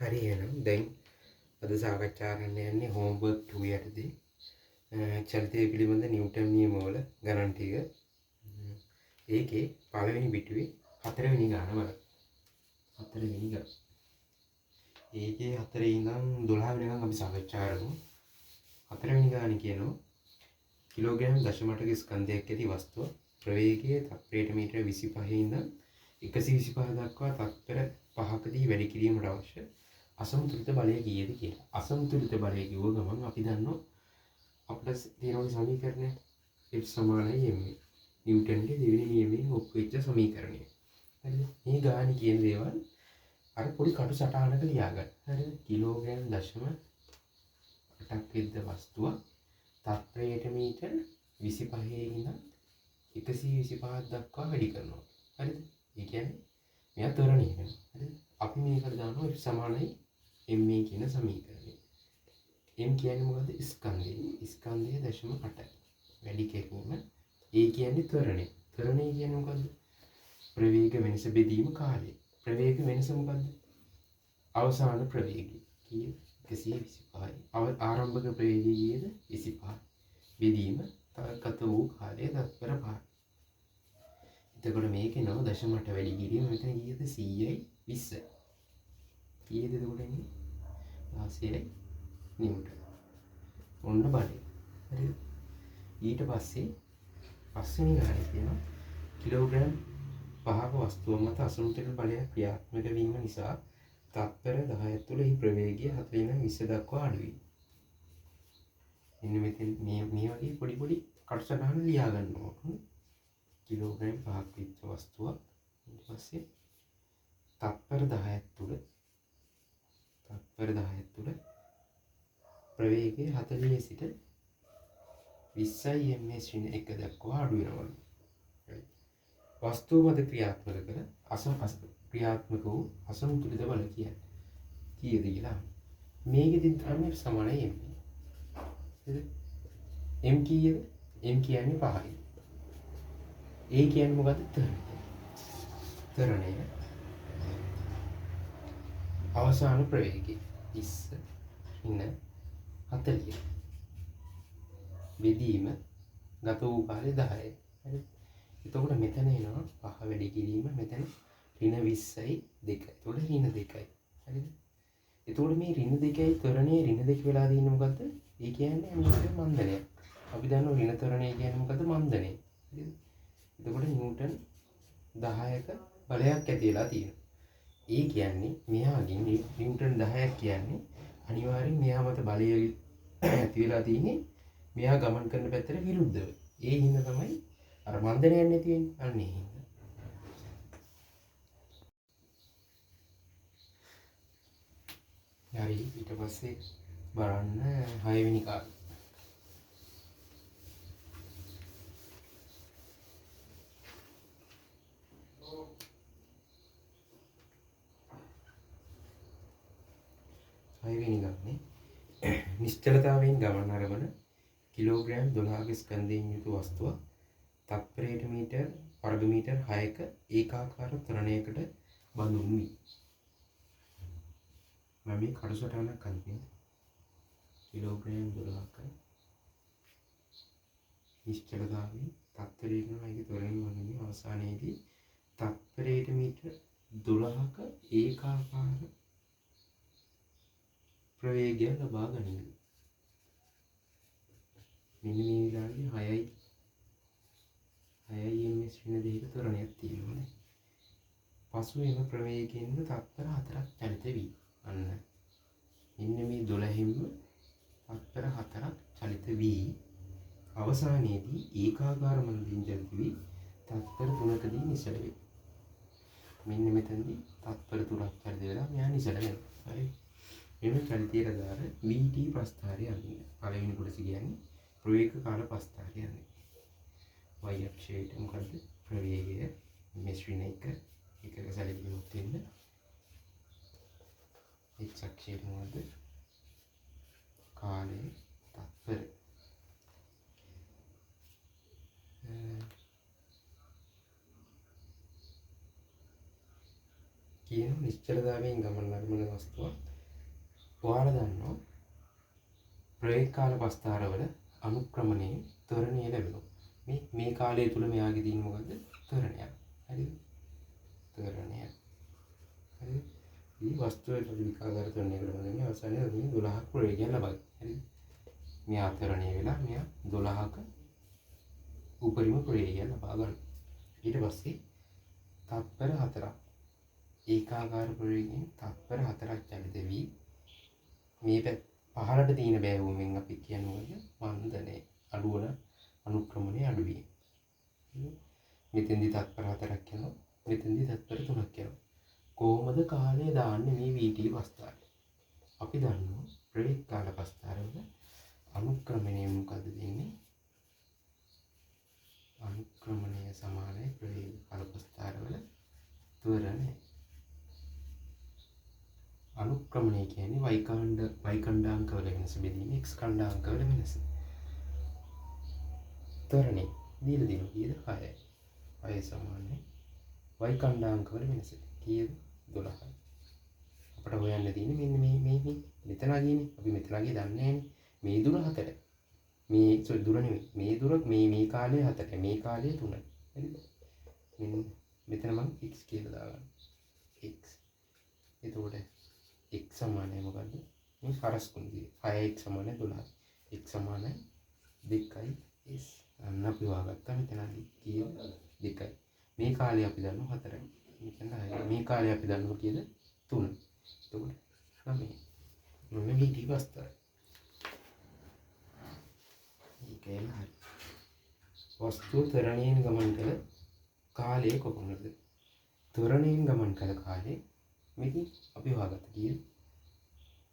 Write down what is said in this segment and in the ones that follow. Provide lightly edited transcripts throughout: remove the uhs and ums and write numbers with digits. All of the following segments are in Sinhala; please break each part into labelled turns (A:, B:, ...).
A: හරි එහෙනම් දැන් අද සාකච්ඡා කරන්න යන්නේ හෝම්වර්ක් 2 යටතේ චලිතය පිළිබඳ නිව්ටන් නියමවල ගණන් ටික. ඒකේ පළවෙනි පිටුවේ හතරවෙනි ගාන බලන්න. හතරවෙනි ගාන. ඒකේ 4 ඉඳන් 12 වෙනකම් අපි සාකච්ඡා කරමු. හතරවෙනි ගානේ කියනවා කිලෝග්‍රෑම් දශමටක ස්කන්ධයක් ඇති වස්තුව ප්‍රවේගයේ තත්පරයට මීටර 25 ඉඳන් 125 දක්වා තත්පර 5කදී වැඩි කිරීමට අවශ්‍ය අසමතුලිත බලය කීයද කියලා. අසමතුලිත බලය කිව්ව ගමන් අපි දන්නවා අපිට තියෙන සමීකරණය F සමානයි ma. නිව්ටන්ගේ දෙවෙනි නියමයෙන් ඔප්පු වෙච්ච සමීකරණය. හරිද? මේ ගානේ කියන දේවල් අර පොඩි කටු සටහනක ලියාගන්න. හරිද? කිලෝග්‍රෑම් දශම 8ක් විද්ද වස්තුව තත්පරයට මීටර 25 ඉඳන් 125 දක්වා වැඩි කරනවා. හරිද? ඒ කියන්නේ මෙයා ත්වරණය කරනවා. හරිද? අපි මේකට දානවා F සමානයි ma කියන සමීකරණය. m කියන්නේ මොකද්ද? ස්කන්ධය. ස්කන්ධය 0.8 වැඩි කිරීම. a කියන්නේ ත්වරණය. ත්වරණය කියන්නේ මොකද්ද? ප්‍රවේග වෙනස බෙදීම කාලය. ප්‍රවේග වෙනස මොකද්ද? අවසාන ප්‍රවේගය. කීයද? 125. ආරම්භක ප්‍රවේගය කීයද? 25. බෙදීම ගත වූ කාලය තත්පර 5. එතකොට මේකේ නම 0.8 වැඩි කිරීම මෙතන කීයද? 100යි 20යි. කීයද එතකොට එන්නේ? 16යි නිව්ටන්. ඔන්න බලය. හරිද? ඊට පස්සේ පස්වෙනි ගානේ කියනවා කිලෝග්‍රෑම් 5ක වස්තුව මත අසමතුලිත බලයක් ක්‍රියාත්මක වීම නිසා තත්පර 10ක් තුළ එහි ප්‍රවේගය 4 ඉඳන් 20 දක්වා අඩු වෙයි. මෙන්න මෙතන මේ වගේ පොඩි පොඩි කටසටහන් ලියා ගන්න ඕන. කිලෝග්‍රෑම් 5ක් විත් වස්තුවක් ඊට පස්සේ තත්පර 10ක් තුළ ප්‍රවේගය 40 සිට 20යි ma ශ්‍රේණි 1 දක්වා අඩු වෙනවා. වස්තුව මත ක්‍රියාත්මක කර ක්‍රියාත්මක වූ අසමතුලිත බල කියන්නේ කීයද කියලා. මේකෙදිත් තමයි සමානයි m. හරිද? m කීයද? m කියන්නේ 5යි. a කියන්නේ මොකද්ද? ත්වරණය. අවසාන ප්‍රවේගය 20 ඉන්න 40. බෙදීම ගත වූ කාලය 10යි. හරිද? එතකොට මෙතන එනවා 5 වැඩි කිරීම මෙතන ඍණ 20යි 2යි. එතකොට ඍණ 2යි. හරිද? එතකොට මේ ඍණ 2යි ත්වරණයේ ඍණ 2 වෙලා තියෙන්නේ මොකද්ද? ඒ කියන්නේ නිව්ටන් මන්දනය. අපි දන්නවා ඍණ ත්වරණය කියන්නේ මොකද්ද? මන්දනය. හරිද? එතකොට නිව්ටන් 10ක බලයක් ඇති වෙලා තියෙනවා. ඒ කියන්නේ මෙයාගෙන් නිව්ටන් 10ක් කියන්නේ අනිවාර්යෙන් මෙයා මත බලය ඇති වෙලා තියෙන්නේ මෙයා ගමන් කරන පැත්තට විරුද්ධව. ඒ හින්දා තමයි අර මන්දනය යන්නේ තියෙන්නේ. අන්න ඒ හින්දා. හරි ඊට පස්සේ බලන්න 6 වෙනි කාරණා. නිශ්චලතාවයෙන් ගමන් අරගෙන කිලෝග්‍රෑම් 12ක ස්කන්ධයෙන් යුතු වස්තුව තත්පරයට මීටර වර්ග මීටර 6ක ඒකාකාර ත්වරණයකට බඳුන් වී. මම මේ කටසටහනක් අඳින්නේ. කිලෝග්‍රෑම් 12ක නිශ්චලතාවයෙන් තත්පරයට මේක ත්වරණය වන්නේ අවසානයේදී තත්පරයට මීටර 12ක ඒකාකාර ප්‍රවේගය ලබා ගනිමු. මෙන්න මේ විලාගේ 6යි ma ශ්‍රේණි දෙකක ත්වරණයක් තියෙනවා. පසු එම ප්‍රවේගයෙන්ම තත්පර 4ක් චලිත වී. අන්න මෙන්න මේ 12න්ම තත්පර 4ක් චලිත වී අවසානයේදී ඒකාකාර මන්දින් චලිත වී තත්පර 3කදී නිසල වේ. මෙන්න මෙතනදී තත්පර 3ක් චලිත වෙලා මෙයා නිසල වෙනවා. හරි. එම චලිතයේ ආකාර vt ප්‍රස්ථාරය අඳින්න. පළවෙනි කොටස කියන්නේ ප්‍රවේග කාල ප්‍රස්ථාරය අඳින්න. y අක්ෂයට මොකද්ද? ප්‍රවේගය ma ශ්‍රේණි 1 එකක සැලකීමක් වෙන්න. x අක්ෂයට මොකද්ද? කාලය තත්පර. කියන නිශ්චලතාවයෙන් ගමන් අරගෙන වස්තුවක් ඔයාලා දන්නවා ප්‍රවේග කාල ප්‍රස්ථාරවල අනුක්‍රමණයේ ත්වරණය ලැබෙනවා. මේ කාලය තුල මෙයාගේ තියෙන මොකද්ද? ත්වරණයක්. හරිද? ත්වරණයක්. හරිද? මේ වස්තුවේ විකාර ත්වරණය කරනවානේ අවසානයේ මේ 12ක් ප්‍රවේගය ලබයි. හරිද? මෙයා ත්වරණය වෙලා මෙයා 12ක උපරිම ප්‍රවේගය ලබා ගන්න. ඊට පස්සේ තත්පර 4ක් ඒකාකාර ප්‍රවේගයෙන් තත්පර 4ක් චලිත වී මේ පහළට තියෙන බෑවුමෙන් අපි කියන්නේ මන්දනය අඩුවන අනුක්‍රමණය අඩුවීම. මෙතෙන්දි තත්පර 4ක් යනවා. මෙතෙන්දි තත්පර 3ක් යනවා. කොහොමද කාලය දාන්නේ මේ VT ප්‍රස්ථාරය? අපි දන්නවා ප්‍රවේග කාල ප්‍රස්ථාරවල අනුක්‍රමණය මොකද දෙන්නේ? අනුක්‍රමණය සමානයි ප්‍රවේග කාල ප්‍රස්ථාරවල ත්වරණය. අනුක්‍රමණය කියන්නේ y ඛණ්ඩාංකවල වෙනස බෙදීම x ඛණ්ඩාංකවල වෙනස. ත්වරණය දීලා දෙනවා කීයද? 6යි. 6 සමානයි y ඛණ්ඩාංකවල වෙනස. කීයද? 12යි. අපිට හොයන්න තියෙන්නේ මෙන්න මේ මෙතන ගියනේ. අපි මෙතන ගිය දන්නේ නැහැනේ. මේ දුර 4. මේ දුර නෙවෙයි. මේ දුර මේ කාලය 4. මේ කාලය 3යි. හරිද? මෙතන මම x කියලා දාගන්නවා. x. එතකොට x සමානයි මොකද්ද? මේ හරස් කුණුදිය. 6x සමානයි 12. x සමානයි 2යි s. අන්න අපි වාගත්තා මෙතනදී කීයද? 2යි. මේ කාලය අපි දන්නවා 4යි. මෙතන 6යි. මේ කාලය අපි දන්නවා කීයද? 3යි. එතකොට 9යි. මොන VT ප්‍රස්ථාරය. ඒකේම හරි. වස්තුව ත්වරණයෙන් ගමන් කළ කාලය කොපමණද? ත්වරණයෙන් ගමන් කළ කාලය මේකේ අපි හොයාගත්ත කීයද?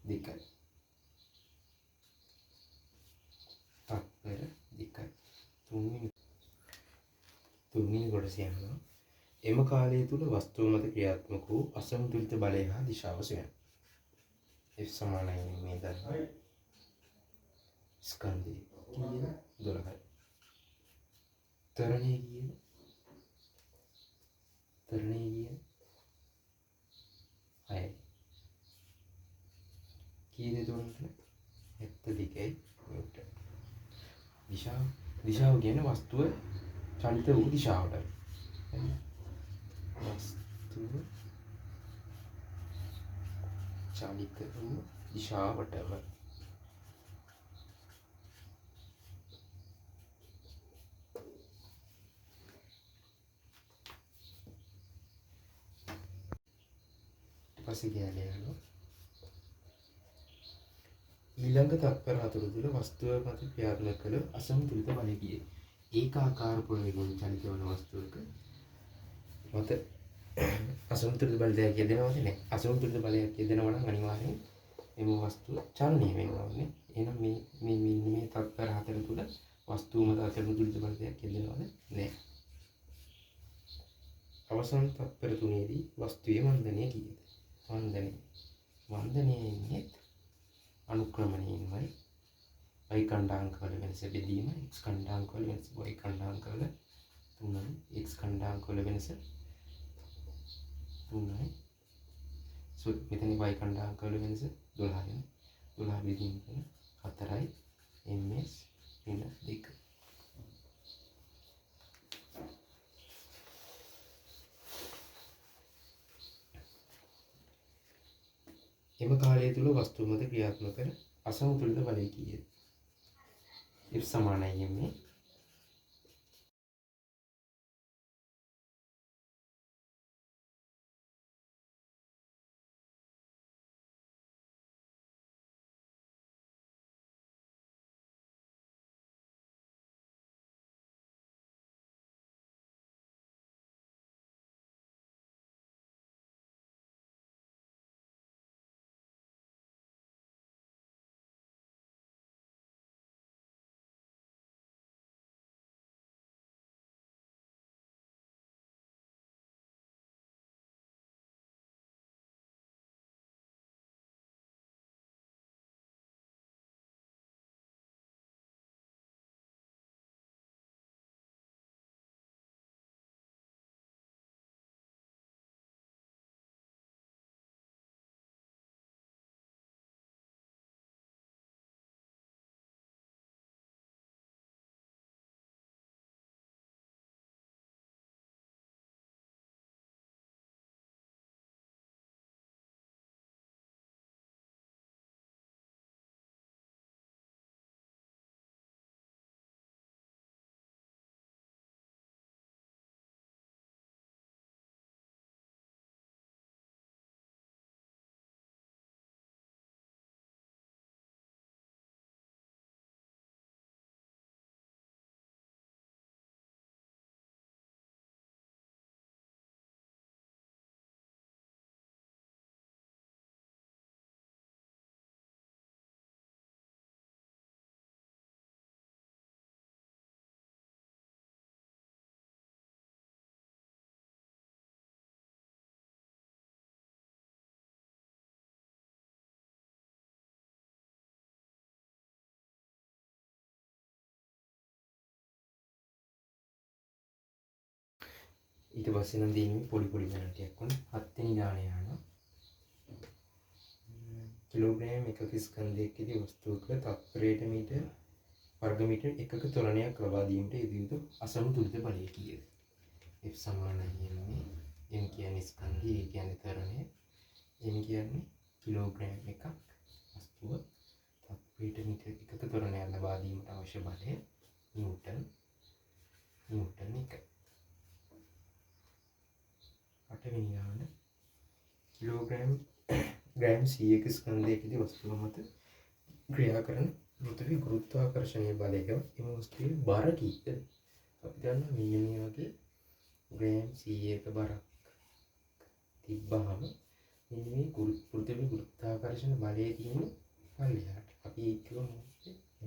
A: 2යි. තත්පර 2යි. තුන්වෙනි කොටස යනවා. එම කාලය තුල වස්තුව මත ක්‍රියාත්මක වූ අසමතුලිත බලය හා දිශාව සොයන්න. F සමානයි මේ දන්න ස්කන්ධය කීයද? 12යි. ත්වරණය කීයද? ත්වරණය කීයද? 6යි. කීයද එතකොට? 72යි නිව්ටන්. දිශාව කියන්නේ වස්තුව චලිත වූ දිශාවට. වස්තුව චලිත වූ දිශාවටම. පස්සේ කියන්නේ යනවා. ඊළඟ තත්පර 4 තුළ වස්තුව මත ක්‍රියාත්මක කළ අසමතුලිත බලය කීයද? ඒකාකාර ප්‍රවේගයෙන් චලිත වන වස්තුවක මත අසමතුලිත බලයක් යෙදෙනවද නැහැ? අසමතුලිත බලයක් යෙදෙනවා නම් අනිවාර්යෙන් එම වස්තුව චලනය වෙනවා නේ. එහෙනම් මේ තත්පර 4 තුළ වස්තුව මත අසමතුලිත බලයක් යෙදෙනවද නැහැ? අවසන් තත්පර 3ේදී වස්තුවේ මන්දනය කීයද? මන්දනයේ අනුක්‍රමණයෙන්මයි y ඛණ්ඩාංකවල වෙනස බෙදීම x ඛණ්ඩාංකවල වෙනස y ඛණ්ඩාංකවල 3යි x ඛණ්ඩාංකවල වෙනස 3යි මෙතන y ඛණ්ඩාංකවල වෙනස 12යි 12 බෙදීම 4යි ms ඍණ 2. එම කාලය තුල වස්තුව මත ක්‍රියාත්මක කර අසමතුලිත බලය කීයද? F සමානයි m ඊට පස්සේ නම් දෙන්නේ පොඩි පොඩි ගණන් ටිකක් වුණා. 7 වෙනි ගානේ යනවා. කිලෝග්‍රෑම් එකක ස්කන්ධයකදී වස්තුවක තත්පරයට මීටර් වර්ග මීටර් එකක ත්වරණයක් ලබා දීමට යෙදිය යුතු අසමතුලිත බලය කීයද? F සමානයි m කියන්නේ ස්කන්ධය, e කියන්නේ ත්වරණය, m කියන්නේ කිලෝග්‍රෑම් එකක් වස්තුව තත්පරයට මීටර් එකක ත්වරණයක් ලබා දීමට අවශ්‍ය බලය නිව්ටන් 1. 8 වෙනි ගාන කිලෝග්‍රෑම් ග්‍රෑම් 100ක ස්කන්ධයකදී වස්තුව මත ක්‍රියා කරන පෘථිවි ගුරුත්වාකර්ෂණීය බලය එම වස්තුවේ බර කීයද? අපි දන්නවා මේ වගේ ග්‍රෑම් 100ක බරක් තිබ්බහම මේ පෘථිවි ගුරුත්වාකර්ෂණ බලය තියෙන පල්ලෙහාට අපි කියමු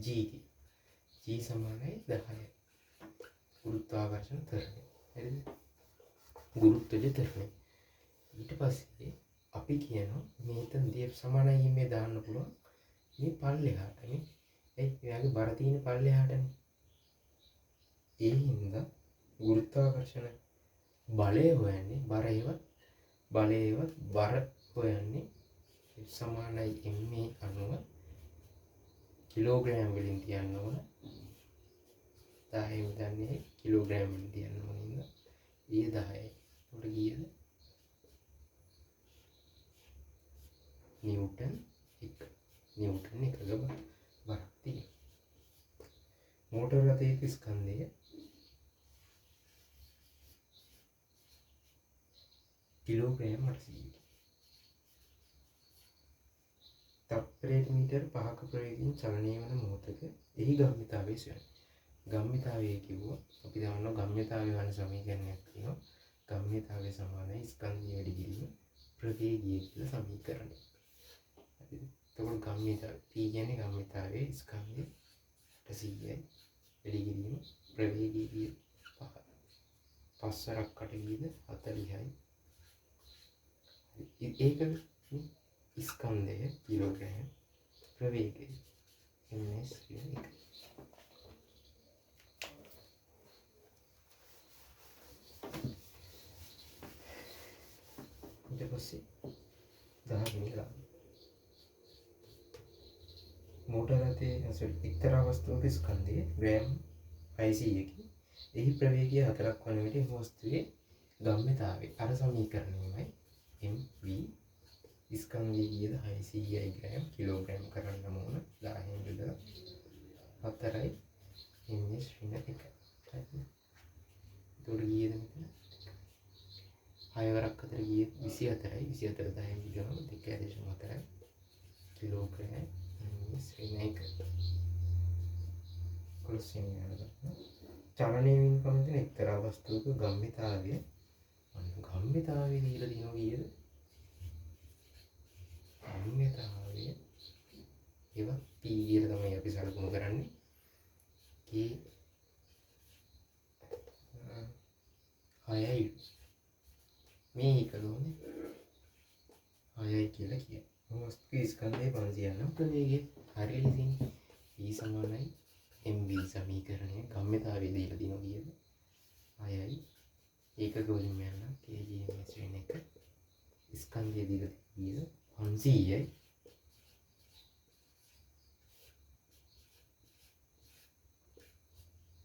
A: g කියලා. g සමානයි 10යි. ගුරුත්වාකර්ෂණ ත්වරණය. හරිද? ගුරුත්වජ ත්වරණය. ඊට පස්සේ අපි කියනවා මේතනදී සමානයි මේ දාන්න පුළුවන් මේ පල්ලෙහාට නේ. එයාගේ බර තියෙන පල්ලෙහාටනේ. ඒ හින්දා ගුරුත්වාකර්ෂණ බලය හොයන්නේ බලයවත් බර හොයන්නේ සමානයි m අනුව කිලෝග්‍රෑම් වලින් තියන්න ඕන. 10 දන්නේ කිලෝග්‍රෑම් වලින් තියන්න ඕන ඉන්න. ඊය 10යි. උඩ ගියද? නිව්ටන් 1. නිව්ටන් එකක බරක් තියෙනවා. මෝටර රථයක ස්කන්ධය කිලෝග්‍රෑම් 800යි. තත්පරයට මීටර් 5ක ප්‍රවේගයෙන් චලනය වන මොහොතක එහි ගම්මිතාවය සොයන්න. ගම්මිතාවය කිව්වොත් අපි දන්නවා ගම්මිතාවය වන සමීකරණයක් තියෙනවා. ගම්මිතාවය සමානයි ස්කන්ධය වැඩි කිරීම ප්‍රවේගය කියලා සමීකරණය. හරිද? එතකොට ගම්මිතාවය P කියන්නේ ගම්මිතාවයේ ස්කන්ධය 800යි වැඩි කිරීම ප්‍රවේගය කිය 5. 5 වරක් 8 කීයද? 40යි. ඒක ස්කන්ධය කිලෝග්‍රෑම් ප්‍රවේගය ms කියන එක. ඊට පස්සේ 10 වෙනි ගාන මෝටර රථයේ එක්තරා වස්තුවක ස්කන්ධය ග්‍රෑම් 500කි. එහි ප්‍රවේගය 4ක් වන විට එම වස්තුවේ ගම්මිතාවය අර සමීකරණයමයි mv ස්කන්ධය කීයද? 600යි ග්‍රෑම් කිලෝග්‍රෑම් කරන්න ඕන 10න් බෙදලා 4යි ms ඍණ 1. හරිද? උඩ ගියද මෙතන 6 වරක් 4 ගියේ 24යි. 24 10න් බෙදලා 2.4යි කිලෝග්‍රෑම් ms ඍණ 1. කොලොසින් යනවා. චලනය වීම පමණ එක්තරා වස්තුවක ගම්මිතාවය ගම්මිතාවය දීලා දිනව කීයද? ගම්මිතාවය ඒවා p කියලා තමයි අපි සලකුණු කරන්නේ. k 6යි මේ එක කොහොමද 6යි කියලා කියන්නේ. වස්තුවේ ස්කන්ධයේ 500 ප්‍රවේගය හරියට තියෙන්නේ. e සමානයි mv සමීකරණය ගම්මිතාවය දීලා දිනව කීයද? 6යි ඒකක වලින් යනවා kgms වෙන එක. ස්කන්ධය දීලා තියෙන්නේ 500යි.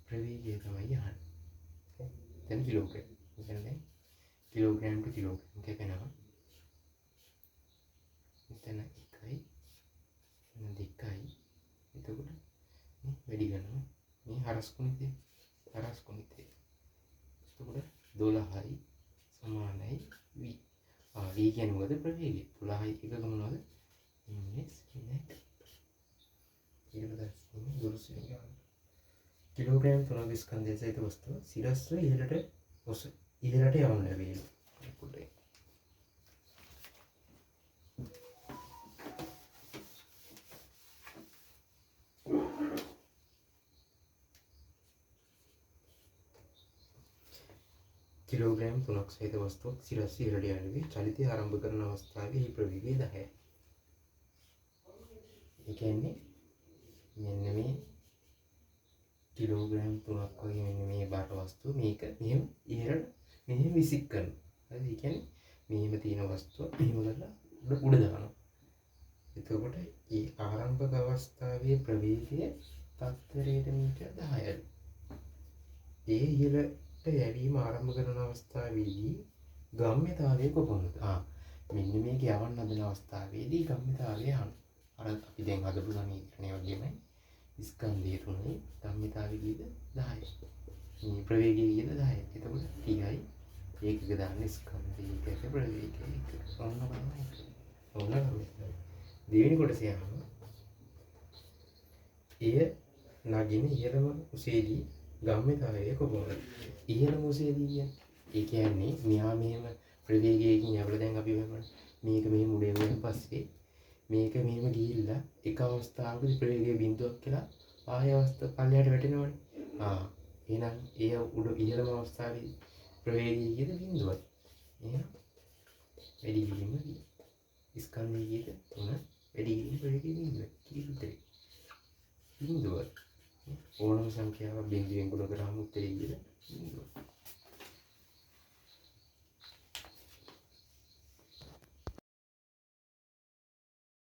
A: ප්‍රවේගය තමයි යහන්නේ. දැන් කිලෝග්‍රෑම්. කියන්නේ කිලෝග්‍රෑම් ටු කිලෝග්‍රෑම් කැපෙනවා. මෙතන 1යි මෙතන 2යි. එතකොට වැඩි කරනවා. මේ හරස් කුණිතේ එතකොට 12යි සමානයි v. v කියන්නේ මොකද? ප්‍රවේගය. 12යි එකක මොනවද? ms නේ. ඊළඟට දුරුසෙන් ගන්න. කිලෝග්‍රෑම් 3ක ස්කන්ධය සහිත වස්තුව සිරස්ව ඉහළට යවන්න ලැබේ. පොඩ්ඩයි. කිලෝග්‍රෑම් 3ක් සහිත වස්තුවක් සිරස්ව ඉහළට යන්නේ චලිතය ආරම්භ කරන අවස්ථාවේ එහි ප්‍රවේගය 10යි. ඒ කියන්නේ මෙන්න මේ කිලෝග්‍රෑම් 3ක් වගේ මෙන්න මේ බර වස්තුව මේක මෙහෙම ඉහළට මෙහෙම විසික් කරනවා. හරිද? ඒ කියන්නේ මෙහෙම තියෙන වස්තුව මෙහෙම කරලා උඩ දානවා. එතකොට මේ ආරම්භක අවස්ථාවේ ප්‍රවේගය තත්පරයට මීටර් 10යි. ඒ ඉහළට යැවීම ආරම්භ කරන අවස්ථාවේදී ගම්‍යතාවය කොපමණද? මෙන්න මේක යවන්න හදන අවස්ථාවේදී ගම්‍යතාවය අහන්න. අර අපි දැන් හදපු සමීකරණය වගේමයි ස්කන්ධය තුනේ ගම්‍යතාවය කීයද? 10යි. මේ ප්‍රවේගය කීයද? 10යි. එතකොට Tයි ඒකක දාන්න ස්කන්ධය එකක ප්‍රවේගය එකක. ඔන්න බලන්න. ඔන්න ගම්‍යතාවය. දෙවෙනි කොටස යනවා. එය නගින ඉහළම උසේදී ගම්‍යතාවය කොපමණද? ඉහළම උසේදී කියන්නේ මෙහා මෙහෙම ප්‍රවේගයකින් යවලා දැන් අපි මේක මෙහෙම උඩ යවුවන් පස්සේ මේක මෙහෙම ගිහිල්ලා එක අවස්ථාවකදී ප්‍රවේගය බිඳුවක් කියලා ආය අවස්ථාව පල්ලයට වැටෙනවනේ. එහෙනම් ඒ උඩ ඉහළම අවස්ථාවේ ප්‍රවේගය කීයද? බිඳුවයි. එහෙනම් වැඩි වීම ස්කන්ධය කීයද? 3. වැඩි වීම ප්‍රවේගය බිඳුවයි. කීයද? බිඳුවයි. ඕනම සංඛ්‍යාවක් බිඳුවෙන් ගුණ කරාම උත්තරය කීයද? බිඳුවයි.